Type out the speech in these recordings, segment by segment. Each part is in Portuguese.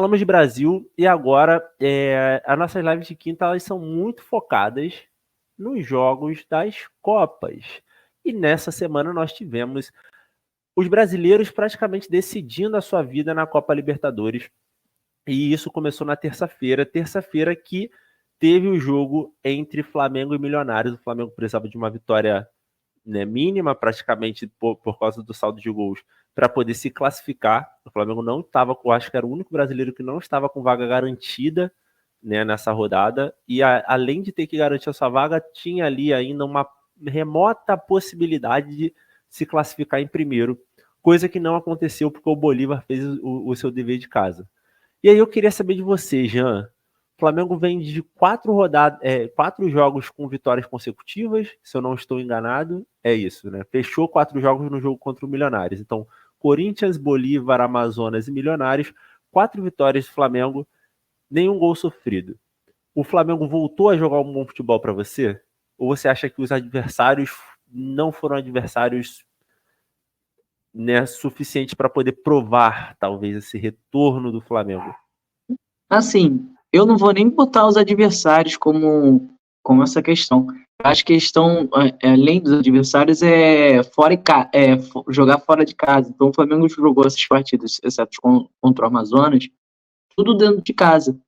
Falamos de Brasil e agora as nossas lives de quinta elas são muito focadas nos jogos das Copas. E nessa semana nós tivemos os brasileiros praticamente decidindo a sua vida na Copa Libertadores. E isso começou na terça-feira que teve o jogo entre Flamengo e Milionários. O Flamengo precisava de uma vitória, né, mínima, praticamente por causa do saldo de gols, para poder se classificar. O Flamengo não estava, acho que era o único brasileiro que não estava com vaga garantida, né, nessa rodada, e além de ter que garantir a sua vaga, tinha ali ainda uma remota possibilidade de se classificar em primeiro, coisa que não aconteceu porque o Bolívar fez o seu dever de casa. E aí eu queria saber de você, Jean. O Flamengo vem de 4 jogos com vitórias consecutivas, se eu não estou enganado, é isso, né? Fechou 4 jogos no jogo contra o Milionários. Então, Corinthians, Bolívar, Amazonas e Milionários, 4 vitórias do Flamengo, nenhum gol sofrido. O Flamengo voltou a jogar um bom futebol para você? Ou você acha que os adversários não foram adversários, né, suficientes para poder provar, talvez, esse retorno do Flamengo? Assim, eu não vou nem botar os adversários como essa questão. Eu acho que a questão, além dos adversários, jogar fora de casa. Então, o Flamengo jogou essas partidas, exceto contra o Amazonas, tudo dentro de casa.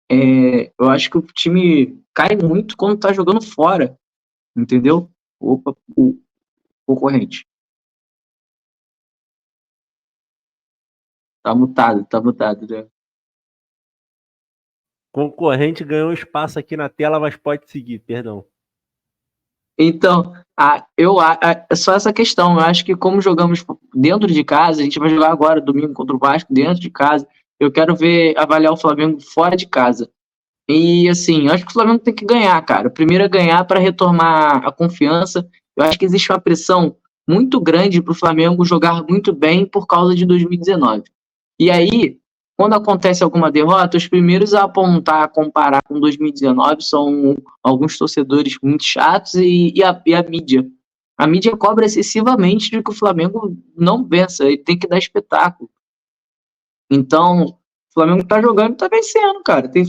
Eu acho que o time cai muito quando tá jogando fora, entendeu? Opa, o concorrente. Tá mutado, né? Concorrente ganhou espaço aqui na tela, mas pode seguir, perdão. Então, é só essa questão. Eu acho que como jogamos dentro de casa, a gente vai jogar agora, domingo, contra o Vasco, dentro de casa. Eu quero avaliar o Flamengo fora de casa. E, assim, eu acho que o Flamengo tem que ganhar, cara. Primeiro é ganhar para retomar a confiança. Eu acho que existe uma pressão muito grande para o Flamengo jogar muito bem por causa de 2019. E aí, quando acontece alguma derrota, os primeiros a apontar, a comparar com 2019 são alguns torcedores muito chatos e a mídia. A mídia cobra excessivamente de que o Flamengo não vença, ele tem que dar espetáculo. Então, o Flamengo tá jogando e tá vencendo, cara. Tá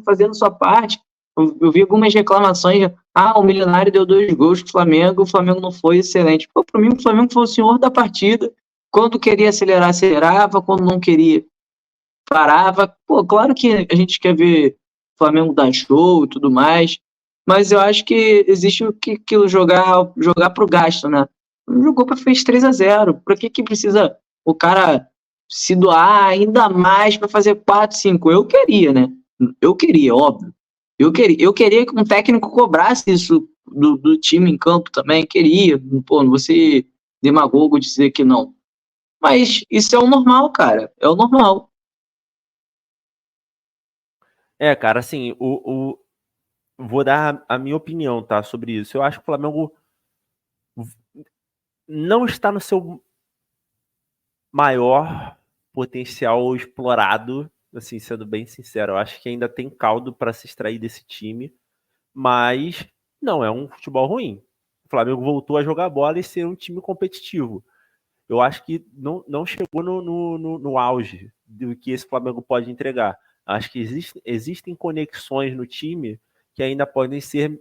fazendo sua parte. Eu vi algumas reclamações. O Milionário deu 2 gols pro Flamengo, o Flamengo não foi excelente. Pô, pra mim, o Flamengo foi o senhor da partida. Quando queria acelerar, acelerava. Quando não queria, parava. Pô, claro que a gente quer ver o Flamengo dar show e tudo mais, mas eu acho que existe o que jogar pro gasto, né? Jogou para fez 3-0. Por que precisa o cara se doar ainda mais para fazer 4-5? Eu queria, né? Eu queria, óbvio. Eu queria que um técnico cobrasse isso do time em campo também. Queria. Pô, não vou ser demagogo dizer que não. Mas isso é o normal, cara. É o normal. Cara, assim, vou dar a minha opinião, tá, sobre isso. Eu acho que o Flamengo não está no seu maior potencial explorado, assim, sendo bem sincero. Eu acho que ainda tem caldo para se extrair desse time, mas não é um futebol ruim. O Flamengo voltou a jogar bola e ser um time competitivo. Eu acho que não chegou no auge do que esse Flamengo pode entregar. Acho que existem conexões no time que ainda podem ser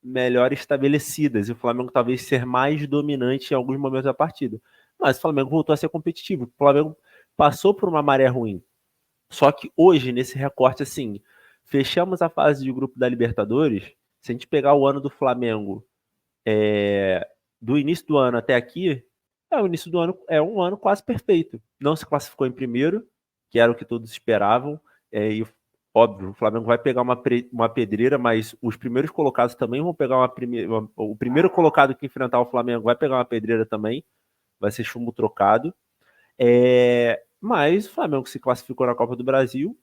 melhor estabelecidas e o Flamengo talvez ser mais dominante em alguns momentos da partida. Mas o Flamengo voltou a ser competitivo. O Flamengo passou por uma maré ruim. Só que hoje, nesse recorte, assim, fechamos a fase de grupo da Libertadores. Se a gente pegar o ano do Flamengo, do início do ano até aqui, o início do ano é um ano quase perfeito. Não se classificou em primeiro, que era o que todos esperavam, e óbvio, o Flamengo vai pegar uma pedreira, mas os primeiros colocados também vão pegar o primeiro colocado que enfrentar o Flamengo vai pegar uma pedreira também, vai ser chumbo trocado. Mas o Flamengo se classificou na Copa do Brasil,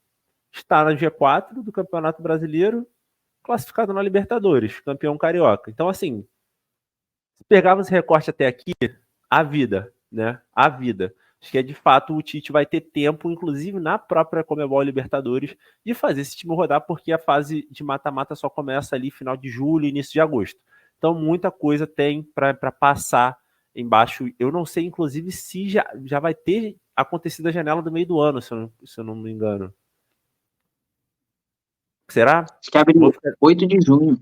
está na G4 do Campeonato Brasileiro, classificado na Libertadores, campeão carioca. Então, assim, se pegarmos esse recorte até aqui, a vida, né? A vida. Acho que de fato o Tite vai ter tempo, inclusive na própria Conmebol Libertadores, de fazer esse time rodar, porque a fase de mata-mata só começa ali final de julho, início de agosto. Então muita coisa tem para passar embaixo. Eu não sei, inclusive, se já vai ter acontecido a janela do meio do ano, se eu não me engano. Será? Acho que abre Vou ficar, 8 de junho.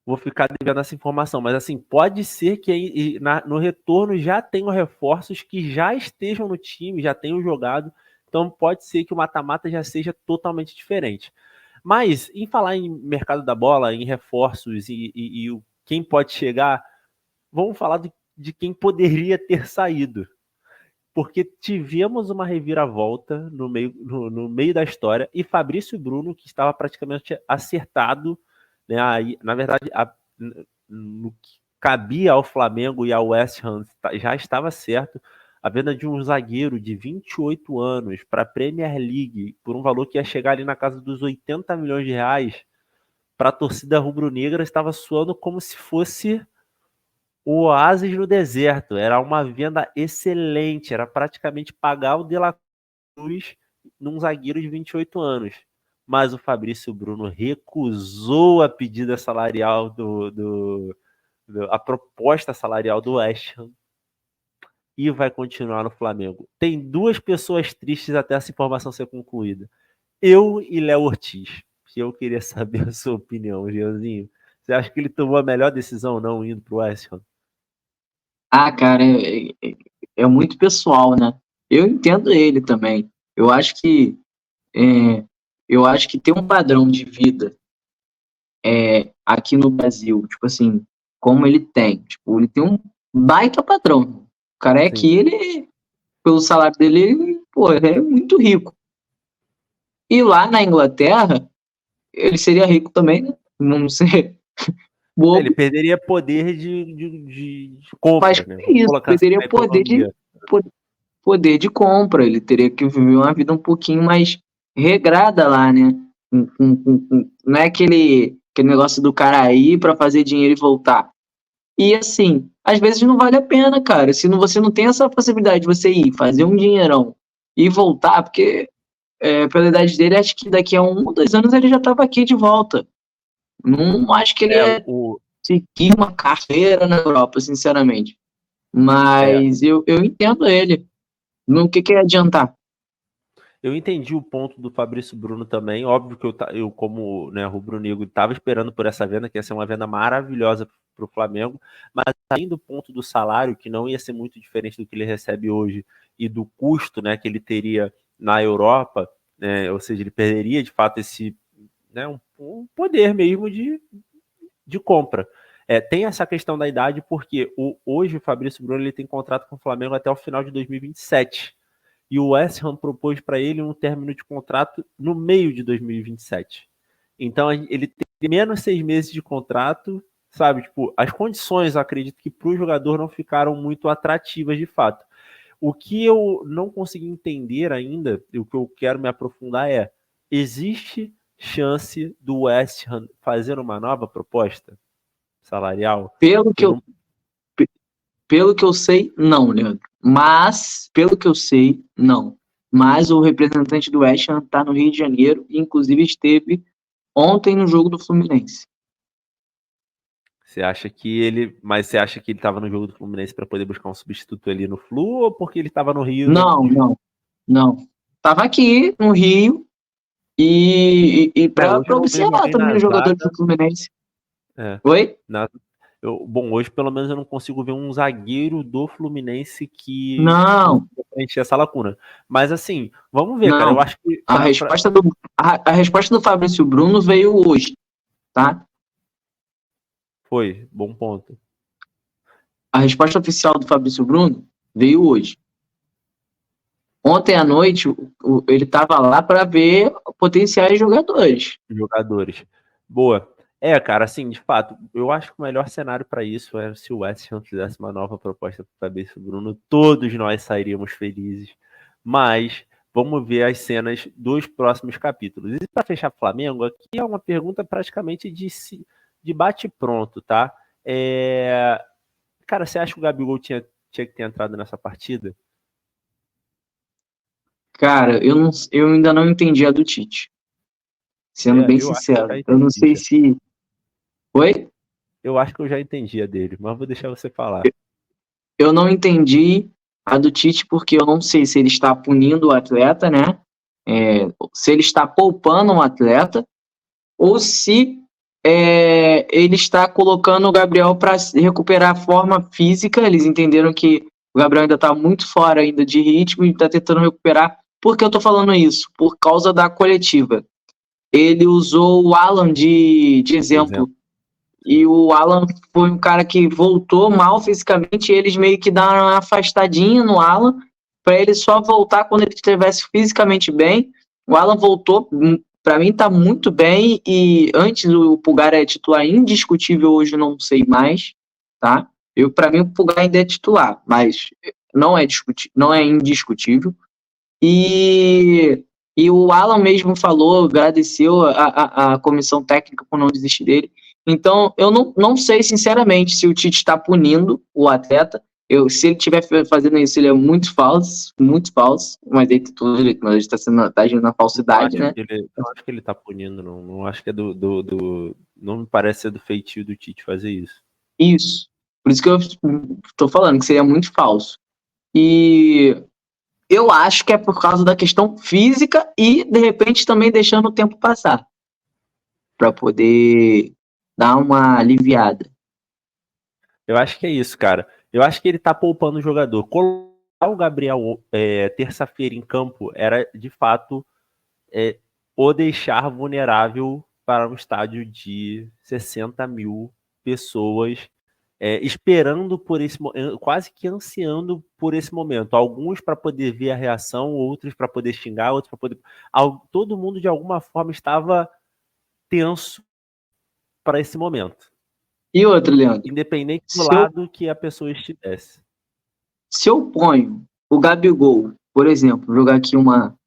vou ficar devendo essa informação, mas assim, pode ser que no retorno já tenham reforços que já estejam no time, já tenham jogado, então pode ser que o mata-mata já seja totalmente diferente. Mas, em falar em mercado da bola, em reforços e quem pode chegar, vamos falar de quem poderia ter saído. Porque tivemos uma reviravolta no meio da história e Fabrício Bruno, que estava praticamente acertado, né, aí, na verdade, no que cabia ao Flamengo e ao West Ham já estava certo. A venda de um zagueiro de 28 anos para a Premier League por um valor que ia chegar ali na casa dos 80 milhões de reais para a torcida rubro-negra estava soando como se fosse o oásis no deserto. Era uma venda excelente, era praticamente pagar o De La Cruz num zagueiro de 28 anos. Mas o Fabrício Bruno recusou a pedida salarial a proposta salarial do West Ham e vai continuar no Flamengo. Tem duas pessoas tristes até essa informação ser concluída. Eu e Léo Ortiz. Eu queria saber a sua opinião, Leozinho. Você acha que ele tomou a melhor decisão não indo para o West Ham? Ah, cara, é muito pessoal, né? Eu entendo ele também. Eu acho que é, eu acho que tem um padrão de vida aqui no Brasil, tipo assim, como ele tem. Tipo, ele tem um baita padrão. O cara é Sim. aqui, ele, pelo salário dele, ele, pô, ele é muito rico. E lá na Inglaterra, ele seria rico também, né? Não sei, Ele bobo, perderia poder de mas compra, que né? é Vamos isso, colocar assim perderia na economia. poder de compra, ele teria que viver uma vida um pouquinho mais regrada lá, né? Não é aquele negócio do cara ir para fazer dinheiro e voltar. E assim, às vezes não vale a pena, cara. Se não, você não tem essa possibilidade de você ir, fazer um dinheirão e voltar, porque pela idade dele, acho que daqui a 1 ou 2 anos ele já estava aqui de volta. Não acho que ele É, ia seguir uma carreira na Europa, sinceramente. Mas eu entendo ele. No que ia adiantar? eu entendi o ponto do Fabrício Bruno também. Óbvio que eu como né, rubro-negro, estava esperando por essa venda, que ia ser uma venda maravilhosa para o Flamengo. Mas além do ponto do salário, que não ia ser muito diferente do que ele recebe hoje, e do custo né, que ele teria na Europa, né, ou seja, ele perderia de fato esse né, um poder mesmo de compra. Tem essa questão da idade, porque hoje o Fabrício Bruno ele tem contrato com o Flamengo até o final de 2027. E o West Ham propôs para ele um término de contrato no meio de 2027. Então ele tem menos 6 meses de contrato, sabe? Tipo, as condições, eu acredito que para o jogador não ficaram muito atrativas de fato. O que eu não consegui entender ainda, e o que eu quero me aprofundar existe chance do West Ham fazer uma nova proposta salarial? Pelo que Eu eu, não, pe- pelo que eu sei, não, Leandro. Mas, pelo que eu sei, não. Mas o representante do West Ham está no Rio de Janeiro e, inclusive, esteve ontem no jogo do Fluminense. mas você acha que ele estava no jogo do Fluminense para poder buscar um substituto ali no Flu ou porque ele estava no Rio vendo Não, não, não. Tava aqui no Rio e para hoje eu não vejo observar alguém também na os jogadores zaga. do Fluminense. É, Oi? na- bom, hoje pelo menos eu não consigo ver um zagueiro do Fluminense que Não, consiga preencher essa lacuna. Mas assim, vamos ver, cara. Eu não. acho que A resposta a resposta do Fabrício Bruno veio hoje, tá? foi, bom ponto. A resposta oficial do Fabrício Bruno veio hoje. Ontem à noite, ele estava lá para ver potenciais jogadores. Jogadores. Boa. Cara, assim, de fato, eu acho que o melhor cenário para isso é se o West Ham fizesse uma nova proposta para o Fabrício Bruno, todos nós sairíamos felizes. Mas vamos ver as cenas dos próximos capítulos. E para fechar Flamengo, aqui é uma pergunta praticamente de bate-pronto, tá? Cara, você acha que o Gabigol tinha que ter entrado nessa partida? Cara, eu ainda não entendi a do Tite, sendo bem Eu acho que eu já sincero. Eu não entendi sei já. se. Oi? Eu acho que eu já entendi a dele, mas vou deixar você falar. eu não entendi a do Tite, porque eu não sei se ele está punindo o atleta, né? Se ele está poupando um atleta, ou se ele está colocando o Gabriel para recuperar a forma física. Eles entenderam que o Gabriel ainda está muito fora ainda de ritmo e está tentando recuperar. Por que eu estou falando isso? Por causa da coletiva. Ele usou o Alan de exemplo. E o Alan foi um cara que voltou mal fisicamente, e eles meio que dão uma afastadinha no Alan, para ele só voltar quando ele estivesse fisicamente bem. O Alan voltou, para mim tá muito bem, e antes o Pulgar é titular indiscutível, hoje não sei mais, tá? Para mim o Pulgar ainda é titular, mas não é indiscutível. E, e o Alan mesmo falou, agradeceu a comissão técnica por não desistir dele. Então, eu não sei, sinceramente, se o Tite está punindo o atleta. Se ele estiver fazendo isso, ele é muito falso, mas ele está agindo na falsidade, né? Não acho que ele tá punindo, não. Não acho que é não me parece ser do feitio do Tite fazer isso. Isso. Por isso que eu estou falando, que seria muito falso. E eu acho que é por causa da questão física e, de repente, também deixando o tempo passar, para poder dar uma aliviada. Eu acho que é isso, cara. Eu acho que ele tá poupando o jogador. Colocar o Gabriel terça-feira em campo era, de fato, o deixar vulnerável para um estádio de 60 mil pessoas, esperando por esse momento, quase que ansiando por esse momento. Alguns para poder ver a reação, outros para poder xingar, outros para poder. Todo mundo, de alguma forma, estava tenso para esse momento. E outra, Leandro, Independente do lado que a pessoa estivesse. Se eu ponho o Gabigol, por exemplo, vou jogar aqui uma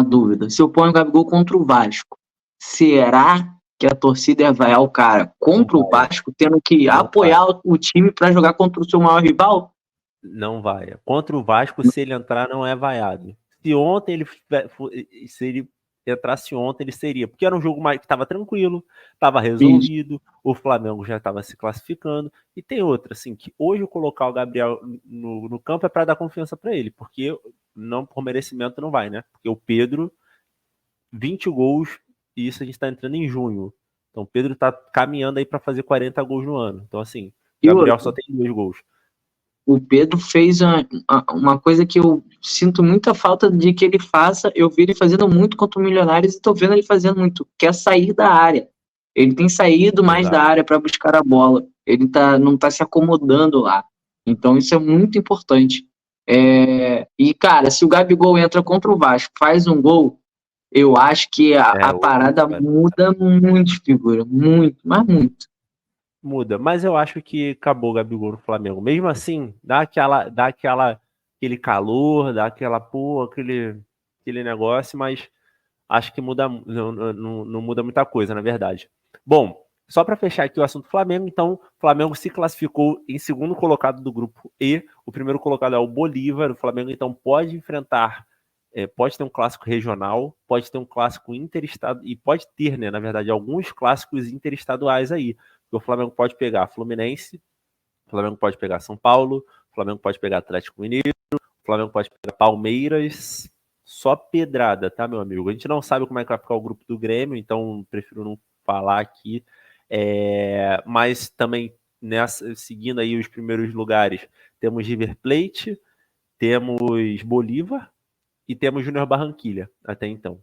dúvida. Se eu ponho o Gabigol contra o Vasco, será que a torcida ia vaiar o cara contra o Vasco, tendo que apoiar o time para jogar contra o seu maior rival? Não vai. Contra o Vasco, se ele entrar, não é vaiado. Se ele entrasse ontem, ele seria. Porque era um jogo que estava tranquilo, estava resolvido, o Flamengo já estava se classificando. E tem outra, assim, que hoje colocar o Gabriel no campo é para dar confiança para ele, porque não por merecimento não vai, né? Porque o Pedro, 20 gols, e isso a gente está entrando em junho. Então o Pedro está caminhando aí para fazer 40 gols no ano. Então, assim, o Gabriel só tem 2 gols. O Pedro fez uma coisa que eu sinto muita falta de que ele faça. Eu vi ele fazendo muito contra o Milionários e estou vendo ele fazendo muito, que é sair da área. Ele tem saído mais da área para buscar a bola. Ele não está se acomodando lá. Então isso é muito importante. E, cara, se o Gabigol entra contra o Vasco, faz um gol, eu acho que a parada muda muito, figura. Muito, mas muito. Muda, mas eu acho que acabou o Gabigol no Flamengo. Mesmo assim, dá aquele calor, dá aquele negócio, mas acho que não muda muita coisa, na verdade. Bom, só para fechar aqui o assunto Flamengo, então, o Flamengo se classificou em segundo colocado do grupo E, o primeiro colocado é o Bolívar, o Flamengo então pode enfrentar, pode ter um clássico regional, pode ter um clássico interestadual, e pode ter, né, na verdade, alguns clássicos interestaduais aí. O Flamengo pode pegar Fluminense, o Flamengo pode pegar São Paulo, o Flamengo pode pegar Atlético Mineiro, o Flamengo pode pegar Palmeiras, só pedrada, tá, meu amigo? A gente não sabe como é que vai ficar o grupo do Grêmio, então prefiro não falar aqui. Mas também, seguindo aí os primeiros lugares, temos River Plate, temos Bolívar e temos Júnior Barranquilla, até então.